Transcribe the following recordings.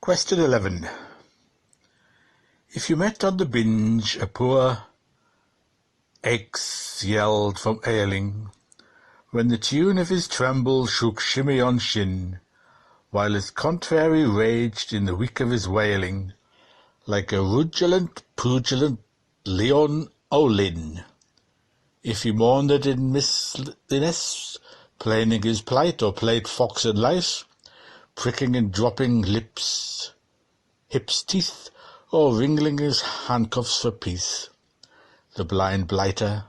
Question 11. If you met on the binge a poor aches yelled from ailing, when the tune of his tremble shook shimmy on shin, while his contrary raged in the week of his wailing, like a pugilant Leon Olin. If he mourned in misliness, plaining his plight, or played fox and lice, pricking and dropping hips teeth, or wringing his handcuffs for peace, the blind blighter,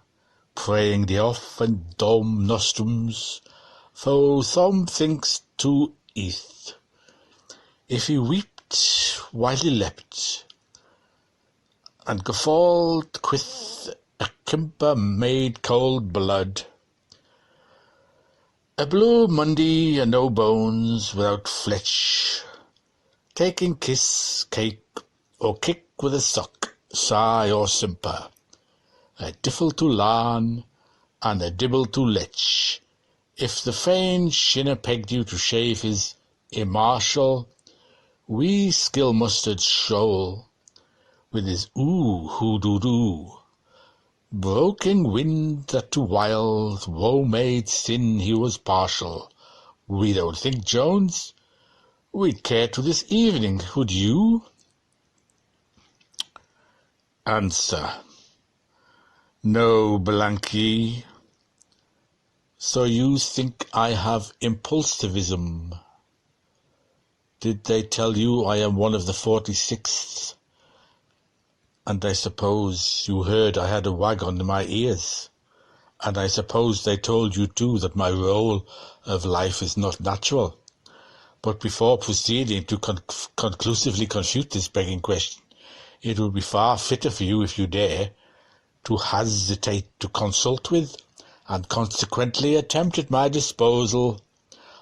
praying the off and dom nostrums, though some thinks to eath. If he wept while he leapt, and guffawed quith a kimper made cold blood, a blue Monday and no bones without fletch, taking kiss, cake, or kick with a sock, sigh or simper, a diffle to larn, and a dibble to lech. If the fain shinner pegged you to shave his immartial, wee skill mustard shoal, with his ooh hoo doo doo, broken wind that to wild woe-made sin he was partial. We don't think, Jones, we'd care to this evening, would you? Answer. No, Blanky. So you think I have impulsivism? Did they tell you I am one of the 46th? And I suppose you heard I had a wag on my ears. And I suppose they told you too that my role of life is not natural. But before proceeding to conclusively confute this begging question, it would be far fitter for you, if you dare, to hesitate to consult with, and consequently attempt at my disposal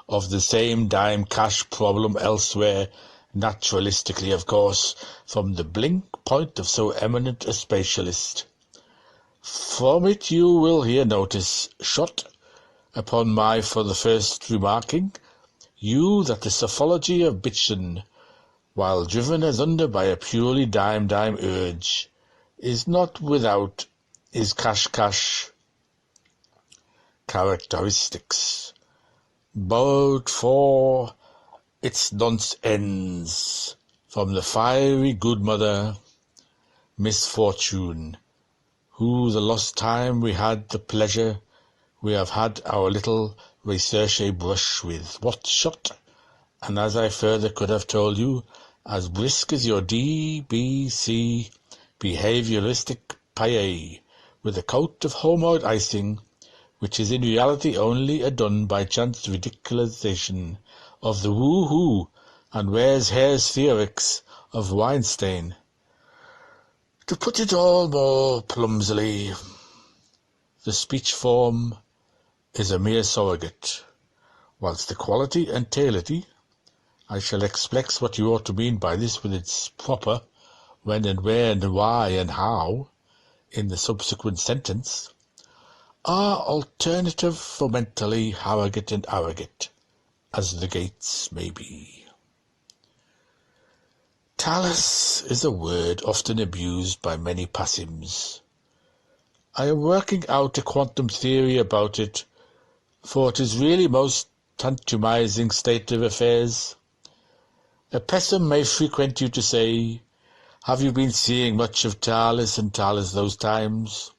of the same dime cash problem elsewhere, naturalistically, of course, from the blink point of so eminent a spatialist. From it you will here notice, shot upon my for the first remarking, you that the sophology of Bitchin, while driven as under by a purely dime urge, is not without his cash characteristics, borrowed for its nonce ends from the fiery good mother Misfortune, who the lost time we had the pleasure we have had our little researche brush with. What shot? And as I further could have told you, as brisk as your DBC behaviouristic paille, with a coat of homeoid icing, which is in reality only a done by chance ridiculization of the woo-hoo and where's hair's theorics of Weinstein. To put it all more clumsily, the speech form is a mere surrogate, whilst the quality and taility, I shall express what you ought to mean by this with its proper when and where and why and how in the subsequent sentence, are alternative for mentally harrogate and arrogate, as the gates may be. Talus is a word often abused by many passims. I am working out a quantum theory about it, for it is really most tantalizing state of affairs. A pessim may frequent you to say, have you been seeing much of Talus and Talus those times?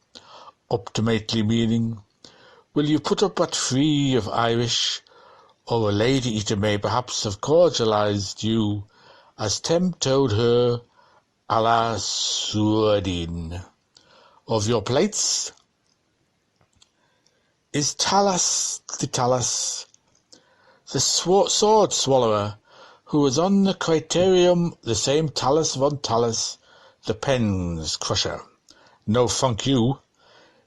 Optimately meaning, will you put up at free of Irish, or a lady-eater may perhaps have cordialized you, as Tem told her, a la Surdine, of your plates? Is Talus, the sword swallower, who was on the criterium the same Talus von Talus, the pens crusher? No funk you.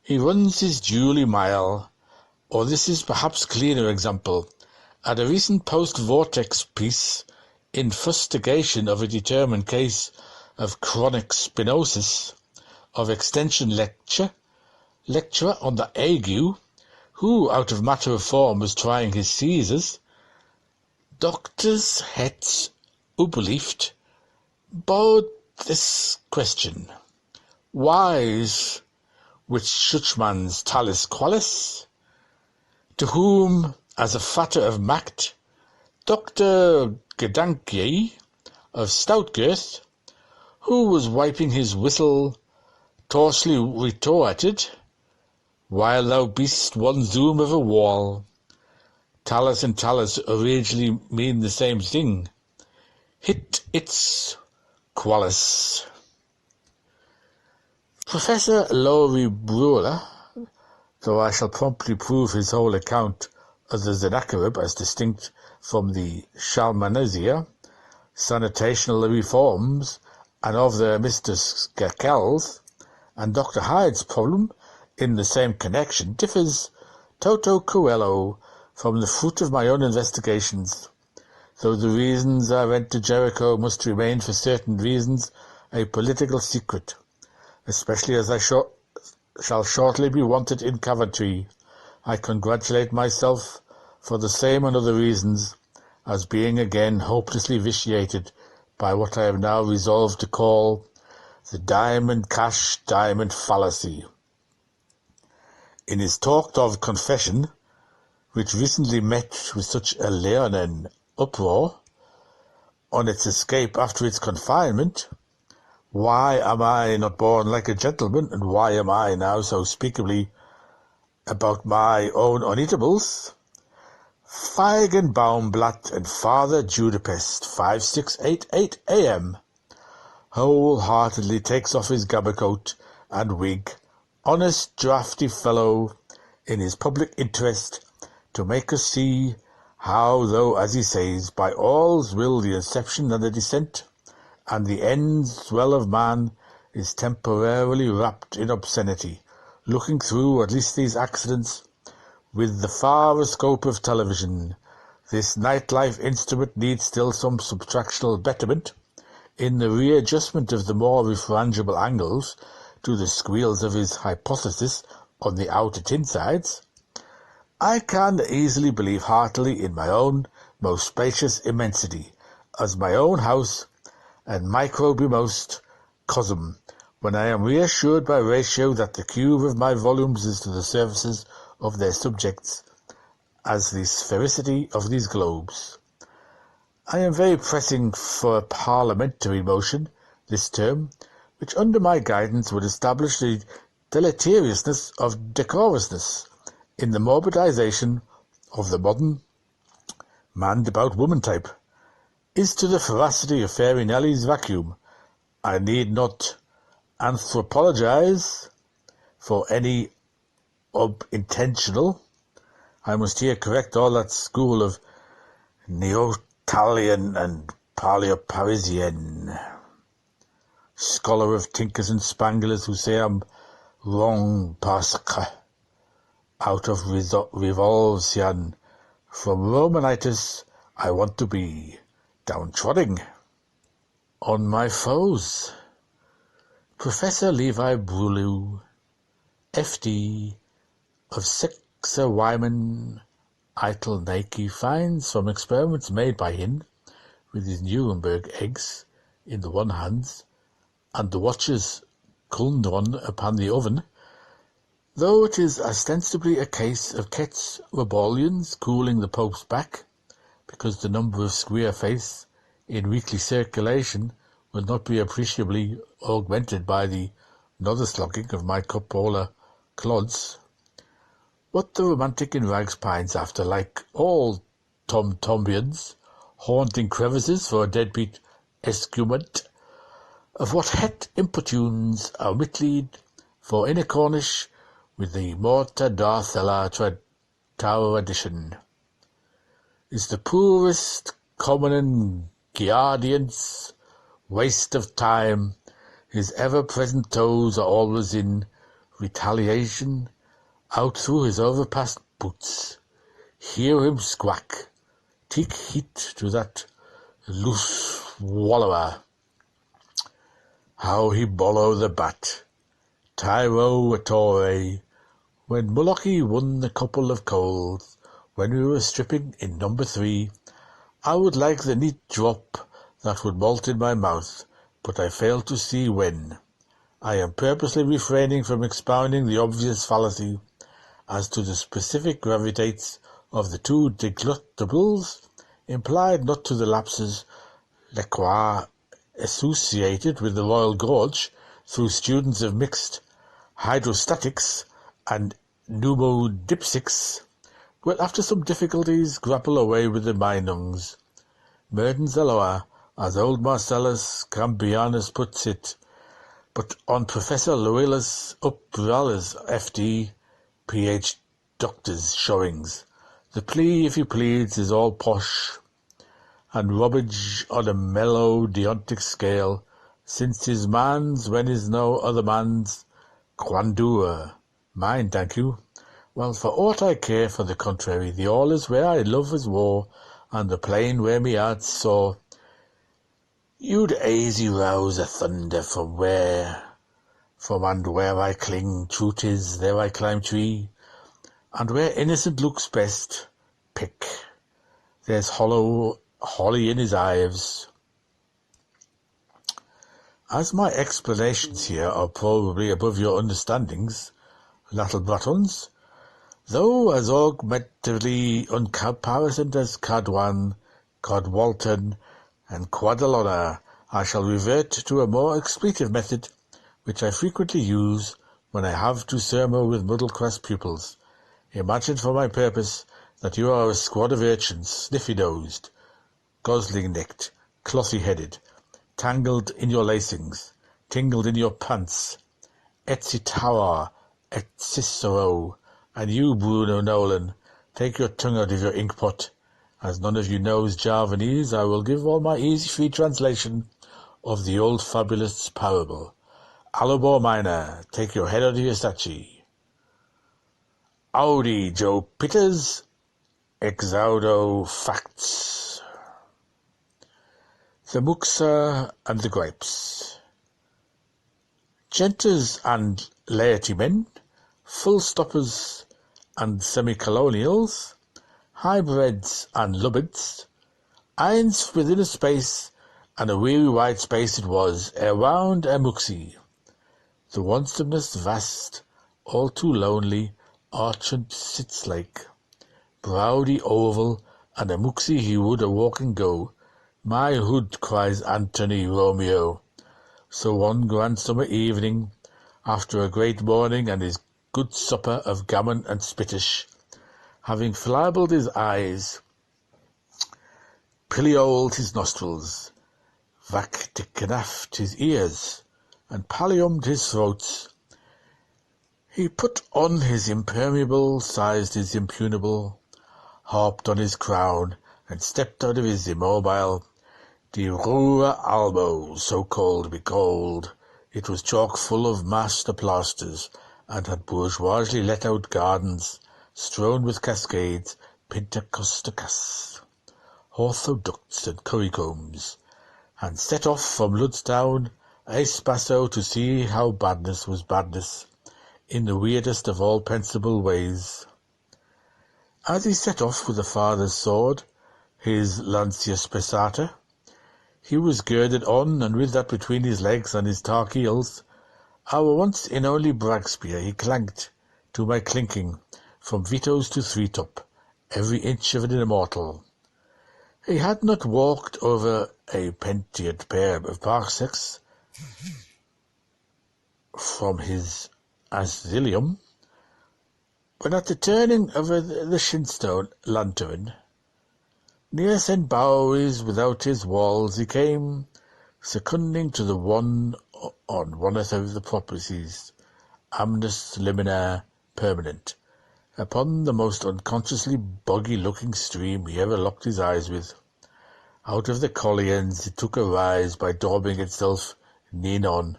He runs his duly mile, or this is perhaps cleaner example, at a recent post-vortex piece in fustigation of a determined case of chronic spinosis, of extension lecturer on the ague, who, out of matter of form, was trying his Caesars. Doctors het ubelieft borrowed this question. Wise, which Schutzmann's talus qualis, to whom, as a fatter of macht, Dr. Gedanke of stout girth, who was wiping his whistle, torsely retorted, while thou beest one zoom of a wall. Talus and talus originally mean the same thing. Hit its qualis. Professor Lowry Brewer, though I shall promptly prove his whole account of the Sennacherib as distinct from the Shalmaneser, sanitational reforms, and of the Mr. Skakels, and Dr. Hyde's problem in the same connection, differs toto coelho from the fruit of my own investigations, though the reasons I went to Jericho must remain for certain reasons a political secret, especially as I shall shortly be wanted in Coventry. I congratulate myself, for the same and other reasons, as being again hopelessly vitiated by what I have now resolved to call the diamond cash diamond fallacy. In his talked of confession, which recently met with such a leonine uproar, on its escape after its confinement, why am I not born like a gentleman, and why am I now so speakably about my own uneatables? Feigenbaumblatt and Father Judapest, 5688 a.m., wholeheartedly takes off his gabbercoat and wig, honest drafty fellow, in his public interest, to make us see how, though, as he says, by all's will the inception and the descent, and the end swell of man is temporarily wrapped in obscenity, looking through at least these accidents with the far scope of television, this nightlife instrument needs still some subtractional betterment in the readjustment of the more refrangible angles to the squeals of his hypothesis on the outer tin sides. I can easily believe heartily in my own most spacious immensity, as my own house and microbemost cosm, when I am reassured by ratio that the cube of my volumes is to the surfaces of their subjects as the sphericity of these globes. I am very pressing for a parliamentary motion this term, which under my guidance would establish the deleteriousness of decorousness in the morbidization of the modern man-about-woman type, is to the ferocity of Fairy Nellie's vacuum. I need not anthropologize for any intentional. I must here correct all that school of Neo-Italian and Paleo-Parisian scholar of tinkers and spanglers who say I'm wrong parce que out of revulsion from Romanitis I want to be downtrodden on my foes. Professor Levi Brulu, FD of Sexa Wyman Eitel Nike, finds from experiments made by him with his Nuremberg eggs in the one hand and the watcher's Grundron upon the oven, though it is ostensibly a case of Kett's rebellions cooling the Pope's back, because the number of square face in weekly circulation will not be appreciably augmented by the nother-slogging of my cupola clods. What the romantic in rags pines after, like all tom-tombians, haunting crevices for a deadbeat escumant, of what het importunes are mitlead for in a Cornish with the morta d'Arthella tower edition, is the poorest common and giardience waste of time. His ever-present toes are always in retaliation out through his overpassed boots. Hear him squawk, take heat to that loose wallower. How he bollow the bat, tyro a Torre, when Mullochy won the couple of coals, when we were stripping in number 3, I would like the neat drop that would melt in my mouth, but I fail to see when. I am purposely refraining from expounding the obvious fallacy as to the specific gravitates of the two deglutables, implied not to the lapses Lacroix associated with the Royal Gorge through students of mixed hydrostatics and pneumodipsics, will after some difficulties grapple away with the Meinungs. Merdens aloha, as old Marcellus Cambianus puts it, but on Professor Loella's Uprala's F.D. Ph. Doctor's showings, the plea, if he pleads, is all posh and rubbage on a mellow deontic scale, since his man's when is no other man's quandour. Mine, thank you. Well, for aught I care for the contrary, the all is where I love as war, and the plain where me heart's sore. You'd aisy rouse a thunder from and where I cling, true 'tis, there I climb tree, and where innocent looks best, pick. There's holly in his ives. As my explanations here are probably above your understandings, little buttons, though as augmentatively uncaparisoned as Cadwan, Codwalton, and Quadalona, I shall revert to a more expletive method, which I frequently use when I have to sermon with middle-class pupils. Imagine for my purpose that you are a squad of urchins, sniffy-nosed, gosling-necked, clothy-headed, tangled in your lacings, tingled in your pants, Etsy Tower, et Cicero, and you, Bruno Nolan, take your tongue out of your inkpot. As none of you knows Javanese, I will give all my easy free translation of the old fabulous parable. Alabor Minor, take your head out of your statue. Howdy, Joe Peters, exaudo facts. The Muxa and the Grapes. Genters and laity men, full-stoppers and semi-colonials, hybrids and lubbids, eins within a space, and a weary wide space it was, around a muxie. The onsomeness vast, all too lonely, archant sits like, browdy oval, and a muxie he would a walking go. My hood, cries Anthony Romeo. So one grand summer evening, after a great morning and his good supper of gammon and spittish, having flibbled his eyes, pilioled his nostrils, vacticanaft his ears, and palliumed his throats, he put on his impermeable, sized his impugnable, harped on his crown, and stepped out of his immobile de rua albo, so called because it was chock full of master plasters, and had bourgeoisly let out gardens, strewn with cascades, pentacosticas, orthoducts, and currycombs, and set off from Ludstown, Espaso, to see how badness was badness, in the weirdest of all pensible ways. As he set off with the father's sword, his lancia spessata, he was girded on, and with that between his legs and his tark heels, our once in only brag spear he clanked, to my clinking, from Vito's to Three-Top, every inch of an immortal. He had not walked over a pentient pair of parsecs from his asylum, when at the turning of the Shinstone lantern, near St. Bowie's without his walls, he came, seconding to the one on one of the properties, amnes limina permanent, upon the most unconsciously boggy-looking stream he ever locked his eyes with. Out of the colliens it took a rise by daubing itself neen on.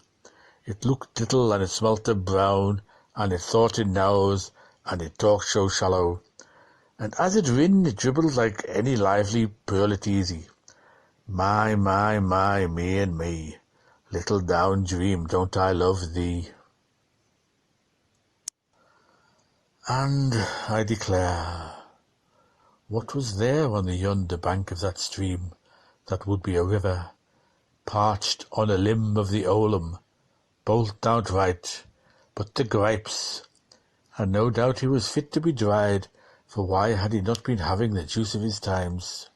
It looked little, and it smelt of brown, and it thought in nows, and it talked so shallow. And as it rin, it dribbled like any lively pearl it easy. My, me and me, little down dream, don't I love thee? And I declare, what was there on the yonder bank of that stream, that would be a river, parched on a limb of the olum, bolt outright, but the gripes, and no doubt he was fit to be dried, for why had he not been having the juice of his times?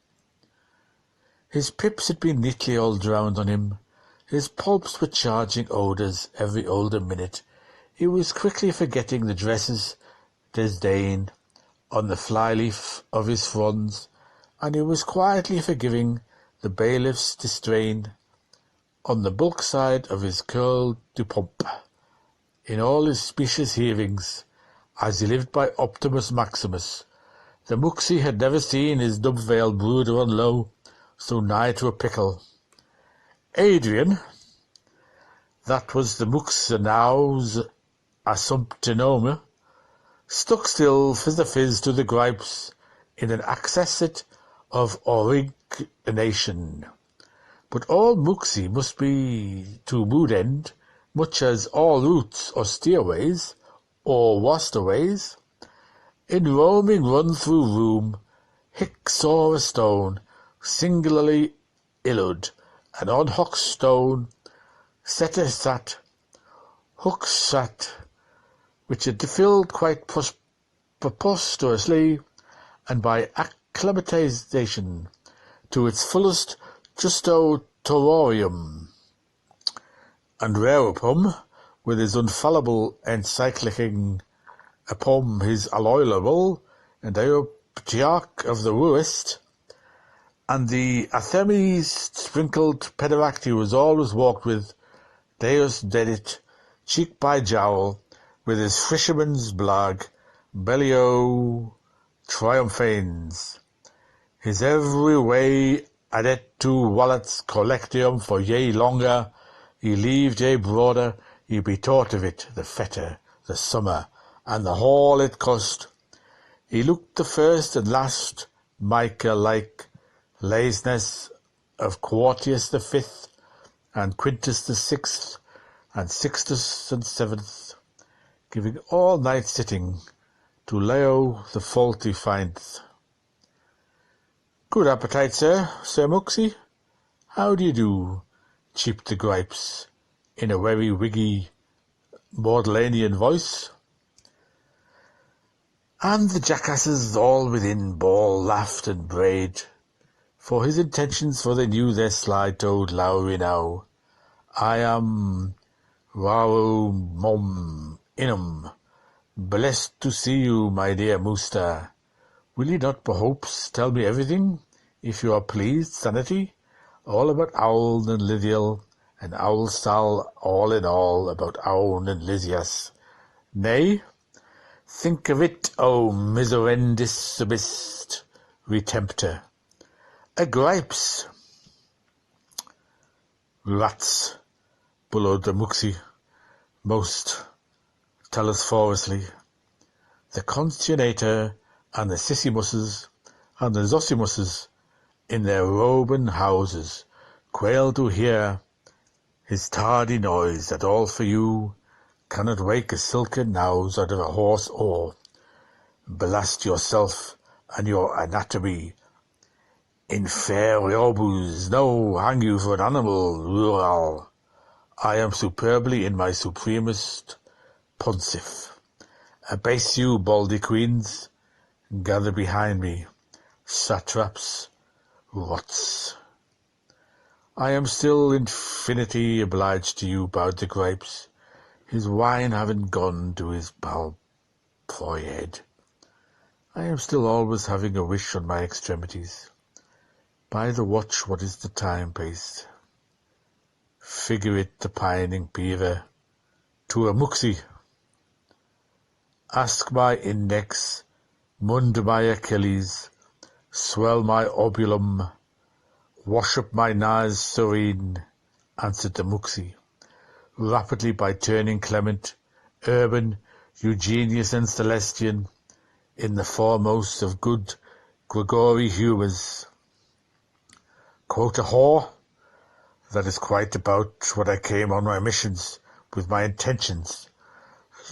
His pips had been neatly all drowned on him, his pulps were charging odours every older minute, he was quickly forgetting the dresses disdain on the flyleaf of his fronds, and he was quietly forgiving the bailiff's distrain on the bulk side of his curl du pomp, in all his specious heavings, as he lived by Optimus Maximus. The Muxie had never seen his dove-veiled brood run low, so nigh to a pickle. Adrian, that was the Mux now's Ch17 stuck still fizz to the gripes in an accessit of origination. But all Muxie must be to mood end, much as all roots or steerways, or wasterways. In roaming run through room, hick saw a stone, singularly illud, and on Huck's stone sat, Huck sat, which had filled quite preposterously, and by acclimatization to its fullest justo tororium, and whereupon, with his infallible encyclicing upon his alloyable and Dioptiarch of the Ruist, and the Athemes sprinkled pederacty was always walked with, Deus dedit, cheek by jowl, with his fisherman's blag, bellio triumphanes, his every way adet to wallets collectium, for yea longer, he leaved yea broader, he betaught of it, the fetter, the summer, and the haul it cost. He looked the first and last Mika like laziness of Quartius the fifth, and Quintus the sixth, and Sixtus and seventh, giving all night sitting to Leo the faulty findeth. Good appetite, Sir Muxie. How do you do? Cheeped the gripes, in a very wiggy Maudlanian voice. And the jackasses all within ball laughed and brayed, for his intentions, for they knew their sly-toed Lowry now. I am Rau Mom Inum, blessed to see you, my dear Mooster. Will you not perhaps tell me everything, if you are pleased, sanity, all about Owl and Lithiel, and Owlstal, all in all, about Owen and Lysias? Nay, think of it, O miserendis subist, retemptor. A gripes. Rats, bellowed the Muxie, most telesphorously. The consunator and the Sissimuses and the Zosimuses in their Roman houses quail to hear his tardy noise, that all for you cannot wake a silken nose out of a horse oar. Blast yourself and your anatomy. Inferiobus, no, hang you for an animal, rural. I am superbly in my supremest poncif. Abase you, baldy queens, gather behind me, satraps, rots. I am still infinity obliged to you, bowed the gripes, his wine having gone to his forehead. I am still always having a wish on my extremities. By the watch, what is the time paced? Figure it the pining beaver to a Muxie. Ask my index, mund my Achilles, swell my obulum, wash up my nose serene, answered the Muxie, rapidly by turning Clement, Urban, Eugenius and Celestian, in the foremost of good Gregory humours. Quote a whore? That is quite about what I came on my missions, with my intentions,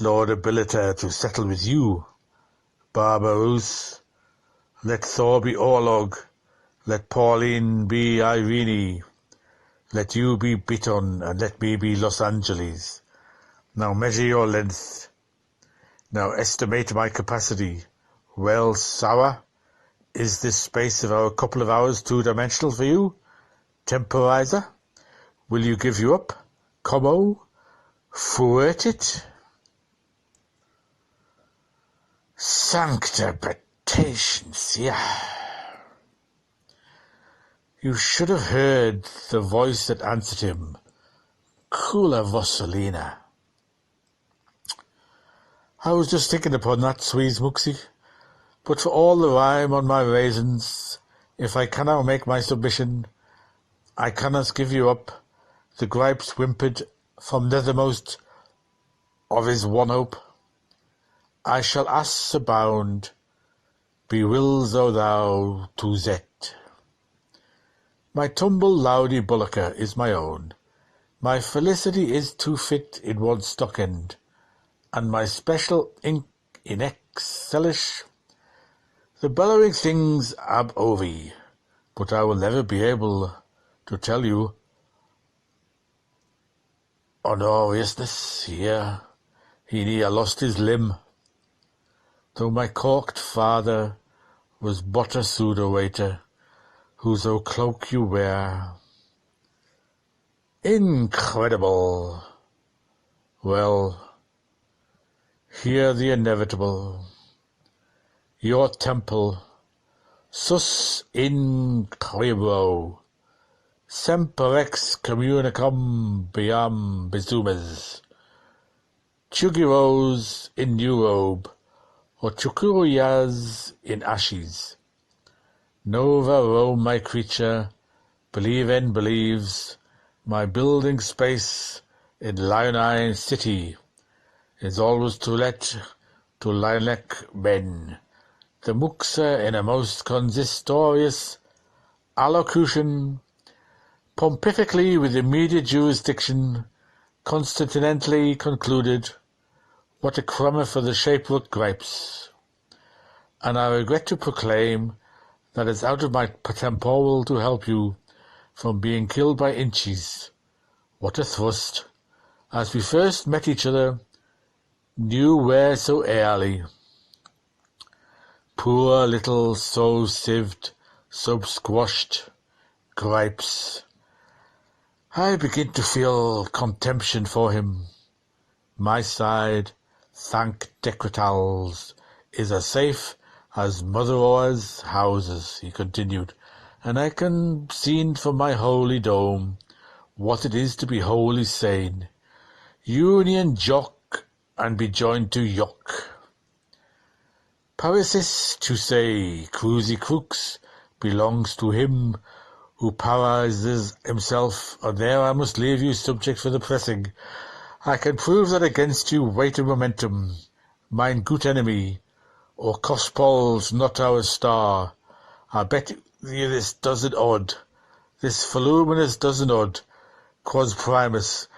Lord Abilita, to settle with you. Barbarous, let Thor be Orlog, Let Pauline be Irene, let you be Beaton, and let me be Los Angeles. Now measure your length. Now estimate my capacity. Well, Sarah, is this space of a couple of hours two-dimensional for you? Temporizer? Will you give you up? Como? Fruit it? Sanctifications, yeah. You should have heard the voice that answered him. Ch11 Vassalina. I was just thinking upon that, Sweez Muxie. But for all the rhyme on my raisins, if I cannot make my submission, I cannot give you up. The gripes whimpered from nethermost of his one hope. I shall ask abound, be wills o thou to zet. My tumble loudy bullocker is my own. My felicity is too fit in one stock end, and my special ink in excelish. The bellowing things ab ovi, but I will never be able to tell you honoriousness here. He near lost his limb, though my corked father was but a pseudo-waiter, whoso cloak you wear. Incredible. Well, hear the inevitable. Your temple, sus in cribro, semper ex communicum biam besumes, chugiros in new robe, or chukuruyas in ashes. Nova Rome, my creature, believe and believes, my building space in Leonine city is always to let to Lilac men, the Muxa in a most consistorious allocution, pontifically with immediate jurisdiction, constantly concluded, what a crummer for the shaperoot gripes. And I regret to proclaim that it's out of my temporal to help you from being killed by inches. What a thrust! As we first met each other, knew where so early. Poor little so-sieved, sub-squashed gripes. I begin to feel contemption for him. My side, thank decretals, is as safe as mother-o's houses, he continued, and I can see from my holy dome what it is to be wholly sane. Union jock and be joined to yoke. Parisis to say, cruisy crooks, belongs to him who paralyzes himself, and there I must leave you subject for the pressing. I can prove that against you weight of momentum, mine good enemy, or Cospol's not our star. I bet you this doesn't odd, this voluminous doesn't odd, quos primus,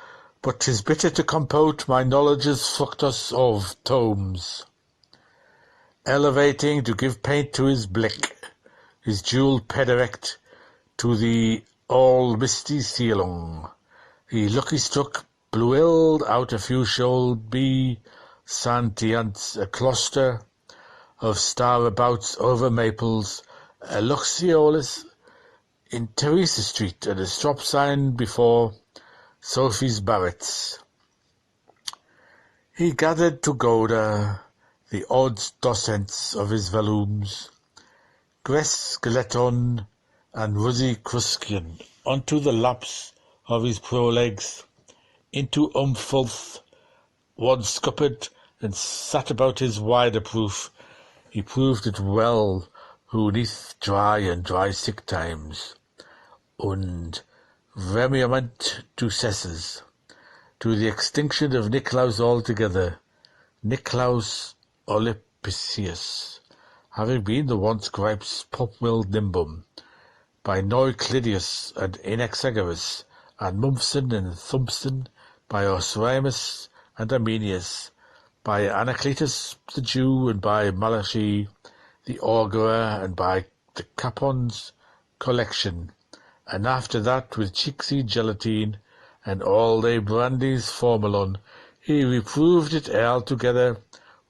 but 'tis bitter to compote my knowledge's fructus of tomes, elevating to give paint to his blick, his jewelled pedirect to the all-misty ceiling. He lucky-struck blue-illed out a few should be sentients, a cluster of star-abouts over maples, a luxiolis in Teresa Street, and a stop sign before Sophie's Barrett's. He gathered together the odd docents of his volumes, Gress Skeleton and Ruzzy Cruskian, onto the laps of his prolegs, into umfulth, one scuppered, and sat about his wider proof. He proved it well, who neath dry and dry sick times, und vehement ducesses, to the extinction of Nicolaus altogether, Nicolaus Olympius, having been the once gripes pop-willed nimbum, by Neuclidius and Inexagerus, and Mumpson and Thumpson, by Osrimus and Arminius, by Anacletus the Jew, and by Malachi the augurer, and by the Capons, collection, and after that with Chixie gelatine and all they brandies formulon, he reproved it altogether,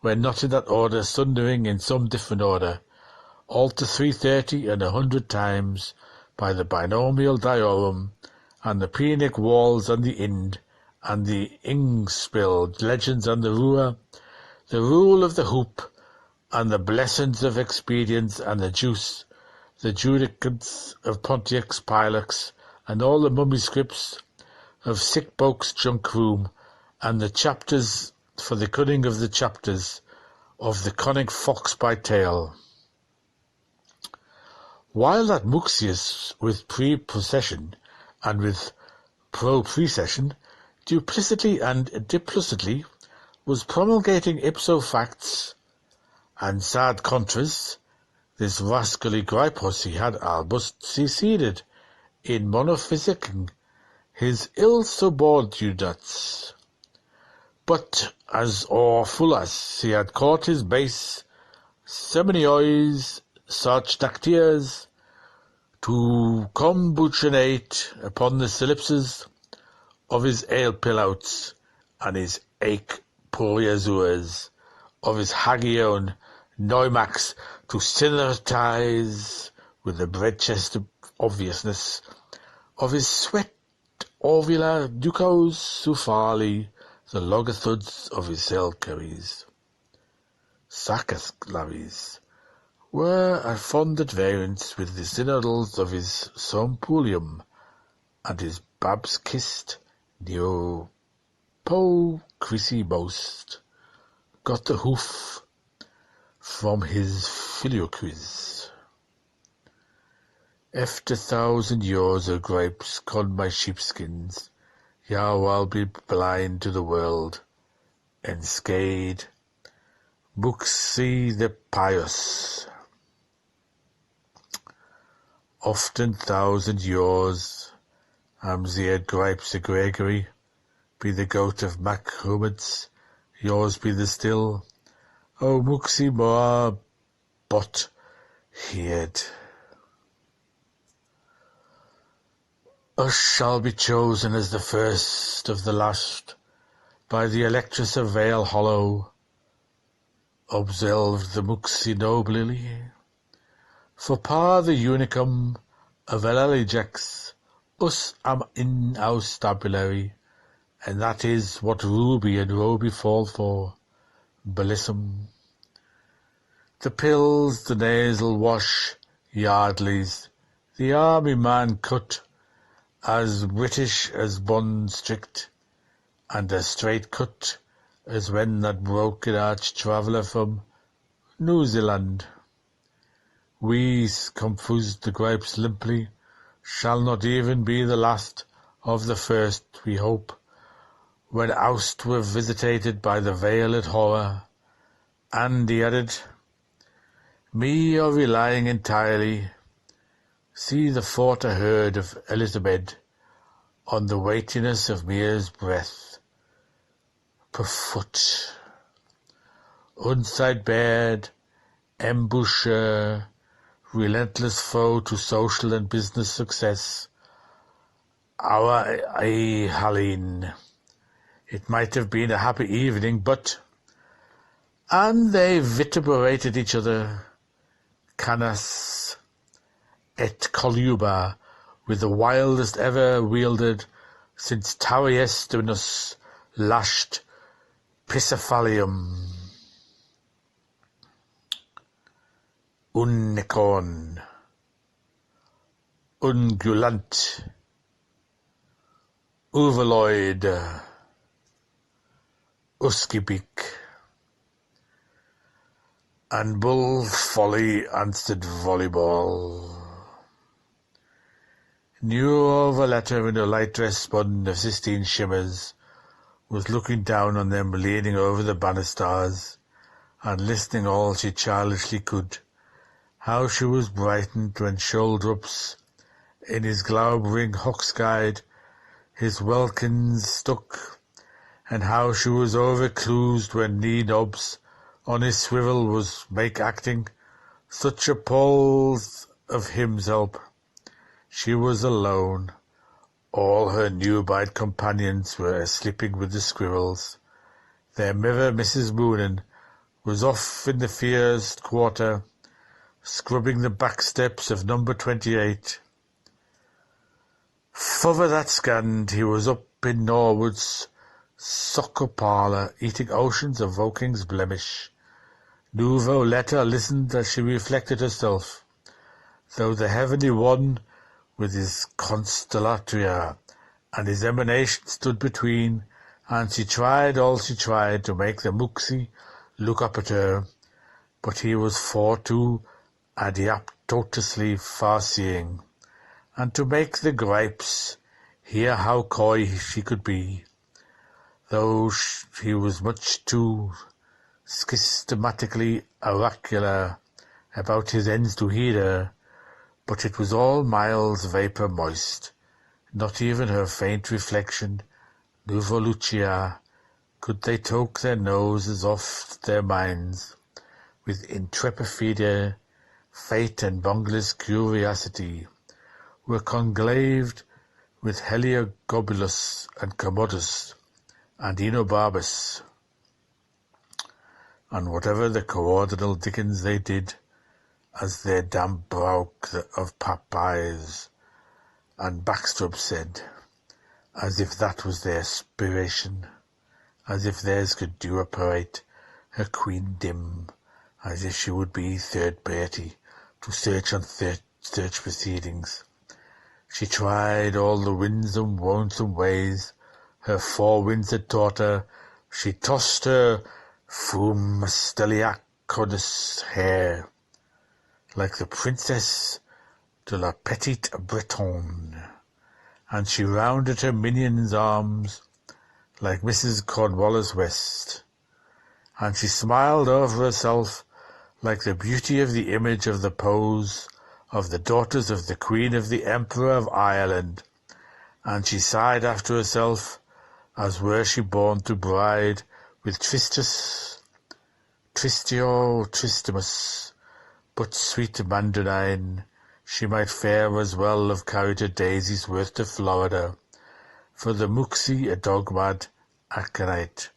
when not in that order, sundering in some different order, all to 330 and 100 times, by the binomial diorum, and the Punic walls and the Ind, and the Ingspill legends and the Rua, the rule of the hoop, and the blessings of expedience and the juice, the judicants of Pontiac's Pilox, and all the mummy scripts of sick Boke's junk room, and the chapters for the cunning of the chapters of the cunning fox by tail. While that Muxius with pre-procession and with pro-precession, duplicitly and duplicitly, was promulgating ipso facts and sad contras, this rascally Gripos he had albust seceded in monophysicing his ill subordinates. But as awful as he had caught his base seminiois such dactyrs to combutionate upon the ellipses of his ale pillouts and his ache poriazures of his hagion Neumax to synertize with the bread chest of obviousness of his sweat ovula ducos sufali, the logathuds of his selcaries. Sacasclavis were at fond at variance with the synodals of his sompulium, and his babs kissed neo po Chrissy boast got the hoof from his filioquiz. Efter 1,000 years of grapes con my sheepskins, yow I'll be blind to the world, and scade Buxy the pious. Often 1,000 years am the head gripes of Gregory, be the goat of Machomet's, yours be the still, O Muxy Moa, but head. Us shall be chosen as the first of the last, by the electress of Vale Hollow, observed the Muxy nobly, for par the unicum of Eligex, us am in our stabulary, and that is what Ruby and Roby fall for, bellissum. The pills, the nasal wash, Yardleys, the army man cut, as British as bun strict, and as straight cut as when that broken arch traveller from New Zealand. We, confused the gripes limply, shall not even be the last of the first, we hope, when oust were visitated by the veiled horror. And he added, me are relying entirely, see the fort a herd of Elizabeth, on the weightiness of Mere's breath, per foot. Unside bared, embusher, relentless foe to social and business success, our Helene. It might have been a happy evening, but... And they vituperated each other, Canas et Coluba, with the wildest ever wielded since Tariestinus lashed Piscephalium. Unicorn, ungulant, uveloid, uskibik, and bull folly answered volleyball. New over letter in a light dress spun of 16 shimmers was looking down on them, leaning over the banisters and listening all she childishly could. How she was brightened when shoulder-ups in his glaubering Hoxguide his welkins stuck, and how she was overclused when knee-knobs on his swivel was make acting such a pulse of himself, She was alone. All her new-bide companions were sleeping with the squirrels. Their mirror, Mrs. Moonen, was off in the first quarter, scrubbing the back steps of number 28. Further that scanned, he was up in Norwood's soccer parlour, eating oceans of Voking's blemish. Nouveau Letter listened as she reflected herself, though the heavenly one with his constellatria and his emanation stood between, and she tried all she tried to make the Muxie look up at her, but he was far too adiaptously far-seeing, and to make the gripes hear how coy she could be, though he was much too systematically oracular about his ends to heed her. But it was all miles vapour moist. Not even her faint reflection, Nouveau Lucia, could they toke their noses off their minds with intrepidity, fate and bungler's curiosity, were conglaved with Heliogobulus and Commodus and Enobarbus, and whatever the coordinal dickens they did, as their damp broke of Popeyes and Backstrop said, as if that was their spiration, as if theirs could do operate her queen dim, as if she would be third party to search on search proceedings. She tried all the winsome, wonsome ways her forewinds had taught her. She tossed her frumasteliaconus hair, like the Princess de la Petite Bretonne, and she rounded her minion's arms like Mrs. Cornwallis West, and she smiled over herself like the beauty of the image of the pose of the daughters of the Queen of the Emperor of Ireland, and she sighed after herself, as were she born to bride with Tristio Tristimus, but sweet Mandanine, she might fare as well have carried her daisies worth to Florida, for the Muxie a dog-mad aconite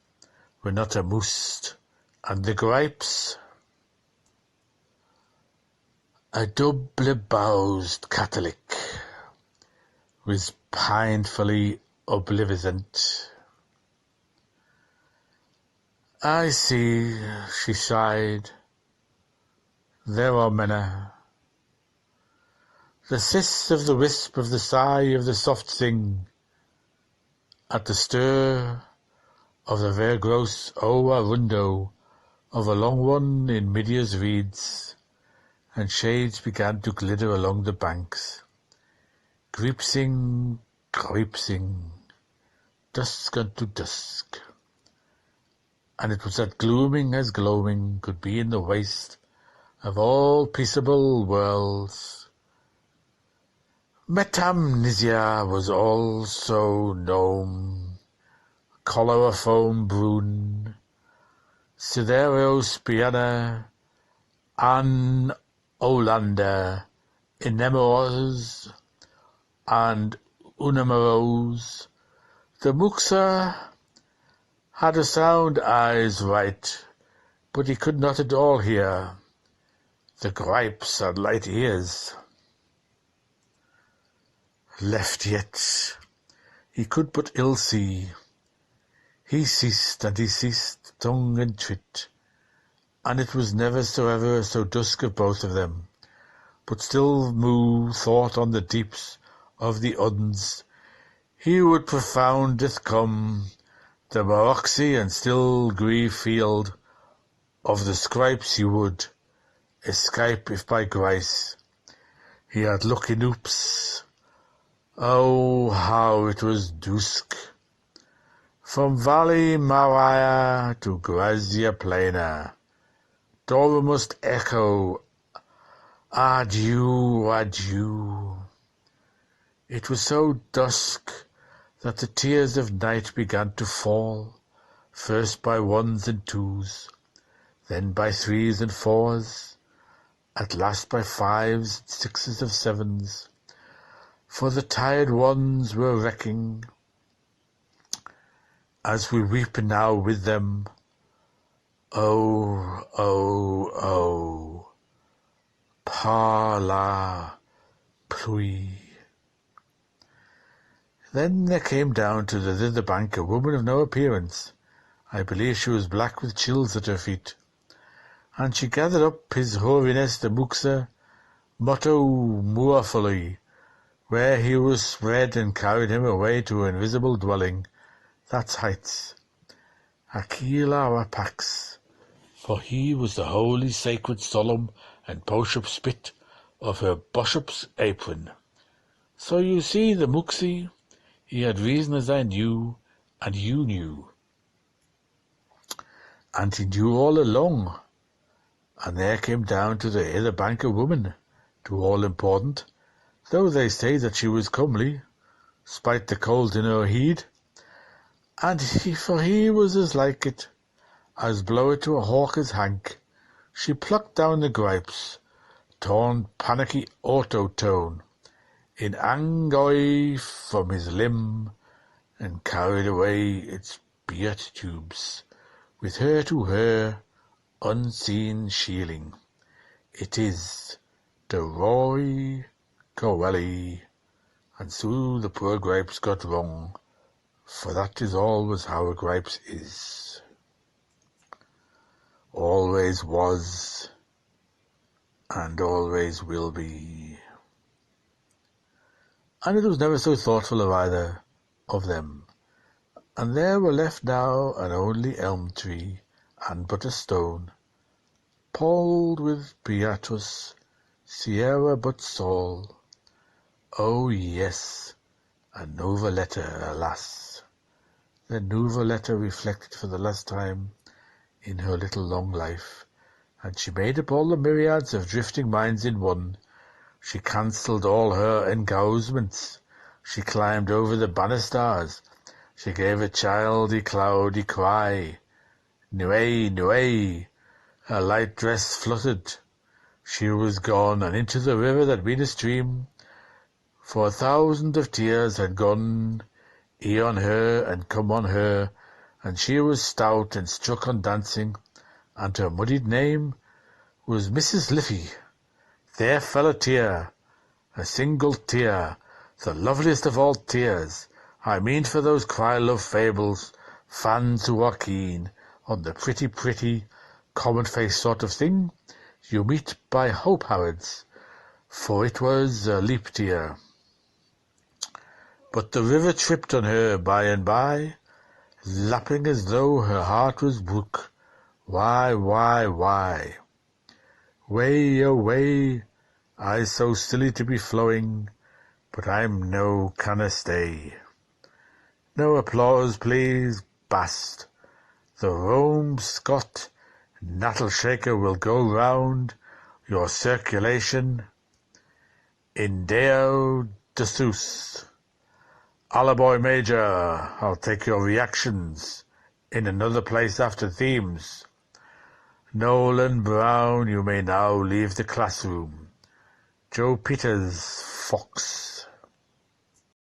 were not amused, and the gripes a double-bowsed Catholic was painfully oblivious. I see, she sighed. There are many. The sis of the wisp of the sigh of the soft thing, at the stir of the vergross arundo of a long one in Midia's reeds, and shades began to glitter along the banks. Creepsing, dusk unto dusk, and it was that glooming as gloaming could be in the waste of all peaceable worlds. Metamnesia was also gnome, choleraform brune, Sidereos piana, an Olander, Inemeros, and Unameros. The Muxa had a sound eyes right, but he could not at all hear. The gripes had light ears. Left yet, he could but ill see. He ceased, and he ceased, tongue and twit, and it was never so ever so dusk of both of them, but still moo thought on the deeps of the Uddens. He would profoundeth come, the Maroxy and still gree field of the scripes he would escape if by grace he had lucky noops. Oh, how it was dusk! From Valley Maria to Grazia Plana, Dora must echo, adieu, adieu. It was so dusk that the tears of night began to fall, first by ones and twos, then by threes and fours, at last by fives and sixes of sevens, for the tired ones were wrecking, as we weep now with them. Oh, oh, oh, par la pluie. Then there came down to the thither bank a woman of no appearance. I believe she was black with chills at her feet. And she gathered up his holiness the Muksa motto muafully, where he was spread, and carried him away to an invisible dwelling, that's heights, Akila Pax, for he was the holy, sacred, solemn, and poshop spit of her boshop's apron. So you see, the Muksi, he had reason as I knew, and you knew. And he knew all along. And there came down to the hither bank a woman, to all important, though they say that she was comely, spite the cold in her heed. And for he was as like it, as blow it to a hawker's hank, she plucked down the gripes, torn panicky auto-tone, in angoi from his limb, and carried away its beatitubes, with her to her unseen shieling. It is the Roy Coeli, and so the poor gripes got wrong, for that is always how a gripes is. Always was, and always will be. And it was never so thoughtful of either of them. And there were left now an only elm tree, and but a stone, palled with Beatrice, Sierra but Saul. Oh yes, a Nova letter, alas. The Nova letter reflected for the last time in her little long life, and she made up all the myriads of drifting minds in one. She cancelled all her engousements. She climbed over the banisters. She gave a childy, cloudy cry. Nuée, nuée. Her light dress fluttered. She was gone, and into the river that been a stream. For 1,000 of tears had gone on her and come on her, and she was stout and struck on dancing, and her muddied name was Mrs. Liffey. There fell a tear, a single tear, the loveliest of all tears. I mean for those cry-love fables, fans who are keen on the pretty, common-face sort of thing you meet by Hope Harrods, for it was a leap tear. But the river tripped on her by and by, lapping as though her heart was brook. Why? Way away, I so silly to be flowing, but I'm no canna stay. No applause, please, bast. The Rome Scott Nattle Shaker will go round your circulation in Deo de Seuss. Alaboy Major, I'll take your reactions in another place after themes. Nolan Brown, you may now leave the classroom. Joe Peters, Fox.